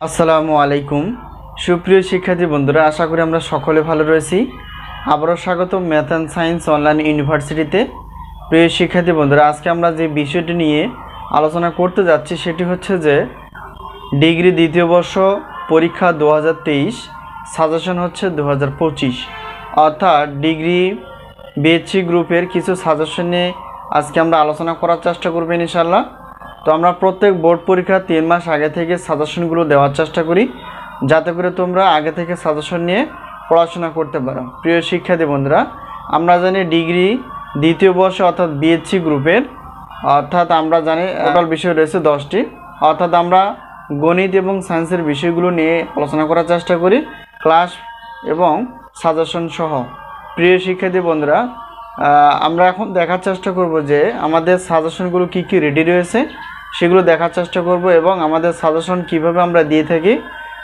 আসসালামু আলাইকুম সুপ্রিয় শিক্ষার্থী বন্ধুরা, আশা করি আমরা সকলে ভালো রয়েছি। আবারও স্বাগত ম্যাথ অ্যান্ড সায়েন্স অনলাইন ইউনিভার্সিটিতে। প্রিয় শিক্ষার্থী বন্ধুরা, আজকে আমরা যে বিষয়টি নিয়ে আলোচনা করতে যাচ্ছি সেটি হচ্ছে যে ডিগ্রি দ্বিতীয় বর্ষ পরীক্ষা 2023 সাজেশন হচ্ছে 2025, অর্থাৎ ডিগ্রি বিএসসি গ্রুপের কিছু সাজেশন নিয়ে আজকে আমরা আলোচনা করার চেষ্টা করব ইনশাআল্লাহ। তো আমরা প্রত্যেক বোর্ড পরীক্ষা 3 মাস আগে থেকে সাজেশনগুলো দেওয়ার চেষ্টা করি, যাতে করে তোমরা আগে থেকে সাজেশন নিয়ে পড়াশোনা করতে পারো। প্রিয় শিক্ষার্থী বন্ধুরা, আমরা জানি ডিগ্রি দ্বিতীয় বর্ষ অর্থাৎ বিএসসি গ্রুপের, অর্থাৎ আমরা জানি টোটাল বিষয় রয়েছে 10টি, অর্থাৎ আমরা গণিত এবং সায়েন্সের বিষয়গুলো নিয়ে আলোচনা করার চেষ্টা করি ক্লাস এবং সাজেশন সহ। প্রিয় শিক্ষার্থী বন্ধুরা, আমরা এখন দেখার চেষ্টা করব যে আমাদের সাজেশনগুলো কী কী রেডি রয়েছে সেগুলো দেখার চেষ্টা করব, এবং আমাদের সাজেশন কিভাবে আমরা দিয়ে থাকি,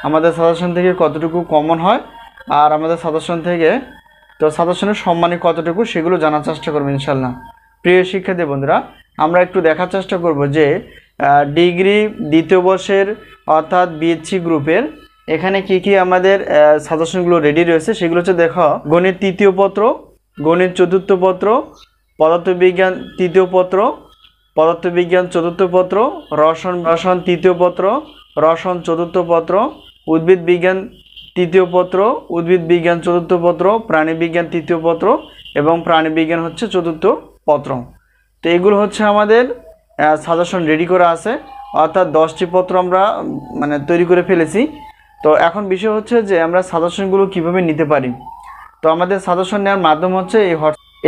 আমাদের সাজেশন থেকে কতটুকু কমন হয়, আর আমাদের সাজেশন থেকে তো সাজেশনের সম্মানী কতটুকু সেগুলো জানার চেষ্টা করব ইনশাল্লাহ। প্রিয় শিক্ষার্থী বন্ধুরা, আমরা একটু দেখার চেষ্টা করব যে ডিগ্রি দ্বিতীয় বর্ষের অর্থাৎ বিএসসি গ্রুপের এখানে কি কি আমাদের সাজেশনগুলো রেডি রয়েছে সেগুলো হচ্ছে দেখো, গণিত তৃতীয় পত্র, গণিত চতুর্থ পত্র, পদার্থবিজ্ঞান তৃতীয় পত্র, পদার্থবিজ্ঞান চতুর্থ পত্র, রসায়ন তৃতীয় পত্র, রসায়ন চতুর্থ পত্র, উদ্ভিদ বিজ্ঞান তৃতীয় পত্র, উদ্ভিদ বিজ্ঞান চতুর্থ পত্র, প্রাণীবিজ্ঞান তৃতীয় পত্র এবং প্রাণীবিজ্ঞান হচ্ছে চতুর্থ পত্র। তো এগুলো হচ্ছে আমাদের সাজেশন রেডি করা আছে, অর্থাৎ 10টি পত্র আমরা তৈরি করে ফেলেছি। তো এখন বিষয় হচ্ছে যে আমরা সাজেশনগুলো কিভাবে নিতে পারি। তো আমাদের সাজেশন নেওয়ার মাধ্যম হচ্ছে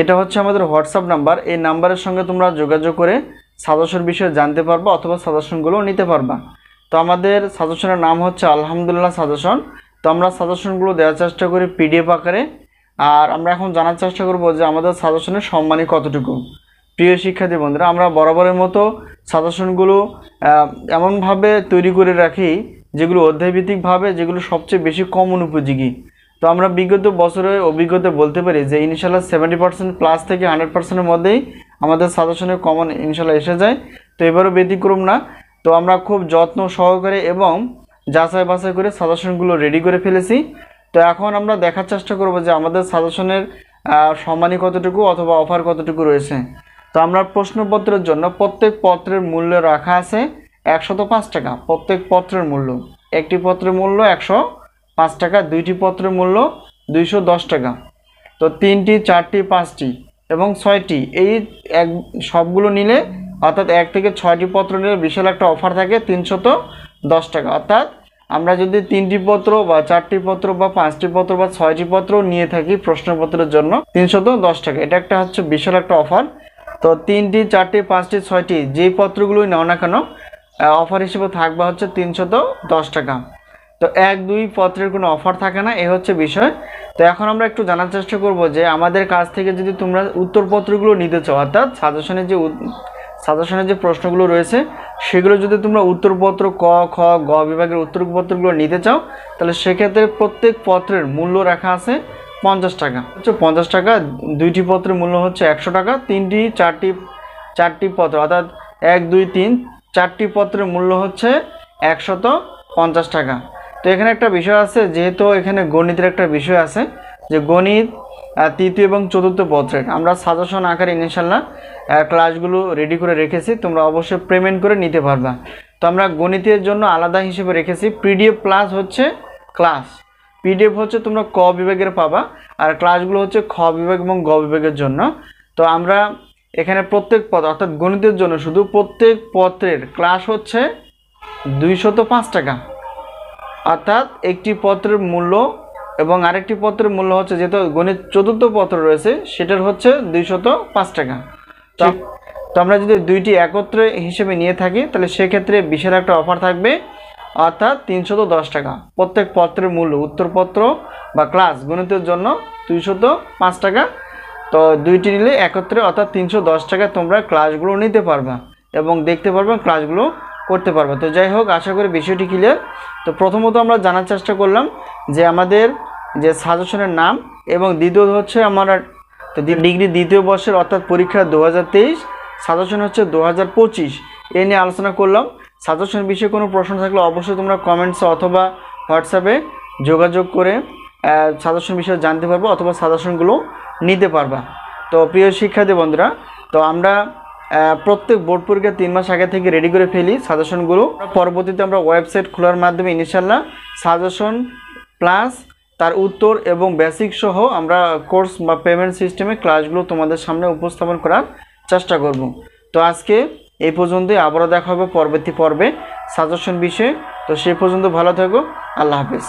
এটা হচ্ছে আমাদের হোয়াটসঅ্যাপ নাম্বার। এই নাম্বারের সঙ্গে তোমরা যোগাযোগ করে সাজেশন বিষয়ে জানতে পারবা অথবা সাজেশনগুলো নিতে পারবা। তো আমাদের সাজেশনের নাম হচ্ছে আলহামদুলিল্লাহ সাজেশন। তো আমরা সাজেশনগুলো দেওয়ার চেষ্টা করি পিডিএফ আকারে, আর আমরা এখন জানার চেষ্টা করব যে আমাদের সাজেশনের সম্মানী কতটুকু। প্রিয় শিক্ষার্থী বন্ধুরা, আমরা বরাবরের মতো সাজেশনগুলো এমনভাবে তৈরি করে রাখি যেগুলো অধ্যায়ভিত্তিকভাবে, যেগুলো সবচেয়ে বেশি কমন উপযোগী। তো আমরা বিগত বছরের অভিজ্ঞতা বলতে পারি যে ইনশাল্লাহ 70% প্লাস থেকে 100%-এর মধ্যেই আমাদের সাজেশনের কমন ইনশাল্লাহ এসে যায়। তো এবারও ব্যতিক্রম না। তো আমরা খুব যত্ন সহকারে এবং যাচাই বাছাই করে সাজেশনগুলো রেডি করে ফেলেছি। তো এখন আমরা দেখার চেষ্টা করব যে আমাদের সাজেশনের সম্মানী কতটুকু অথবা অফার কতটুকু রয়েছে। তো আমরা প্রশ্নপত্রের জন্য প্রত্যেক পত্রের মূল্য রাখা আছে 105 টাকা। প্রত্যেক পত্রের মূল্য, একটি পত্রের মূল্য 105 টাকা, দুইটি পত্রের মূল্য 210 টাকা। তো 3টি, 4টি, 5টি এবং 6টি এই সবগুলো নিলে, অর্থাৎ 1 থেকে 6টি পত্র নিলে বিশাল একটা অফার থাকে 310 টাকা। অর্থাৎ আমরা যদি 3টি পত্র বা 4টি পত্র বা 5টি পত্র বা 6টি পত্র নিয়ে থাকি প্রশ্নপত্রের জন্য 310 টাকা, এটা একটা হচ্ছে বিশাল একটা অফার। তো 3টি, 4টি, 5টি, 6টি যেই পত্রগুলোই নাও না কেন অফার হিসেবে থাকবে হচ্ছে 310 টাকা। তো 1-2 পত্রের কোনো অফার থাকে না, এ হচ্ছে বিষয়। তো এখন আমরা একটু জানার চেষ্টা করব যে আমাদের কাছ থেকে যদি তোমরা উত্তরপত্রগুলো নিতে চাও, অর্থাৎ সাজেশনের যে প্রশ্নগুলো রয়েছে সেগুলো যদি তোমরা উত্তরপত্র ক, খ, গ বিভাগের উত্তরপত্রগুলো নিতে চাও, তাহলে সেক্ষেত্রে প্রত্যেক পত্রের মূল্য রাখা আছে 50 টাকা। হচ্ছে 50 টাকা। 2টি পত্রের মূল্য হচ্ছে 100 টাকা। 3টি, 4টি পত্র অর্থাৎ 1, 2, 3, 4টি পত্রের মূল্য হচ্ছে 150 টাকা। তো এখানে একটা বিষয় আছে, যেহেতু এখানে গণিতের একটা বিষয় আছে, যে গণিত তৃতীয় এবং চতুর্থ পত্রের আমরা সাজেশন আকারে ইনশাল্লাহ ক্লাসগুলো রেডি করে রেখেছি, তোমরা অবশ্যই পেমেন্ট করে নিতে পারবা। তো আমরা গণিতের জন্য আলাদা হিসেবে রেখেছি পিডিএফ প্লাস হচ্ছে ক্লাস। পিডিএফ হচ্ছে তোমরা ক বিভাগের পাবা, আর ক্লাসগুলো হচ্ছে খ বিভাগ এবং গ বিভাগের জন্য। তো আমরা এখানে প্রত্যেক পত্র অর্থাৎ গণিতের জন্য শুধু প্রত্যেক পত্রের ক্লাস হচ্ছে 205 টাকা। অর্থাৎ একটি পত্রের মূল্য এবং আরেকটি পত্রের মূল্য হচ্ছে, যেহেতু গণিত চতুর্থ পত্র রয়েছে সেটার হচ্ছে 205 টাকা। তো আমরা যদি দুইটি একত্রে হিসেবে নিয়ে থাকি তাহলে সেক্ষেত্রে বিশাল একটা অফার থাকবে, অর্থাৎ 310 টাকা। প্রত্যেক পত্রের মূল্য উত্তরপত্র বা ক্লাস গণিতের জন্য 205 টাকা। তো দুইটি নিলে একত্রে অর্থাৎ 310 টাকা তোমরা ক্লাসগুলো নিতে পারবা এবং দেখতে পারবে, ক্লাসগুলো করতে পারবে। তো যাই হোক, আশা করি বিষয়টি ক্লিয়ার। তো প্রথমত আমরা জানার চেষ্টা করলাম যে আমাদের যে সাজেশনের নাম, এবং দ্বিতীয়ত হচ্ছে আমরা তো ডিগ্রি দ্বিতীয় বর্ষের অর্থাৎ পরীক্ষা 2023 সাজেশন হচ্ছে 2025 এ নিয়ে আলোচনা করলাম। সাজেশন বিষয়ে কোনো প্রশ্ন থাকলে অবশ্যই তোমরা কমেন্টসে অথবা হোয়াটসঅ্যাপে যোগাযোগ করে সাজেশন বিষয়ে জানতে পারবো অথবা সাজেশনগুলো নিতে পারবা। তো প্রিয় শিক্ষার্থী বন্ধুরা, তো আমরা প্রত্যেক বোর্ড পরীক্ষা 3 মাস আগে থেকে রেডি করে ফেলি সাজেশনগুলো। পরবর্তীতে আমরা ওয়েবসাইট খোলার মাধ্যমে ইনশাল্লাহ সাজেশন প্লাস তার উত্তর এবং বেসিক সহ আমরা কোর্স বা পেমেন্ট সিস্টেমে ক্লাসগুলো তোমাদের সামনে উপস্থাপন করার চেষ্টা করব। তো আজকে এই পর্যন্তই, আবারও দেখা হবে পরবর্তী পর্বে সাজেশন বিষয়ে। তো সেই পর্যন্ত ভালো থাকো, আল্লাহ হাফেজ।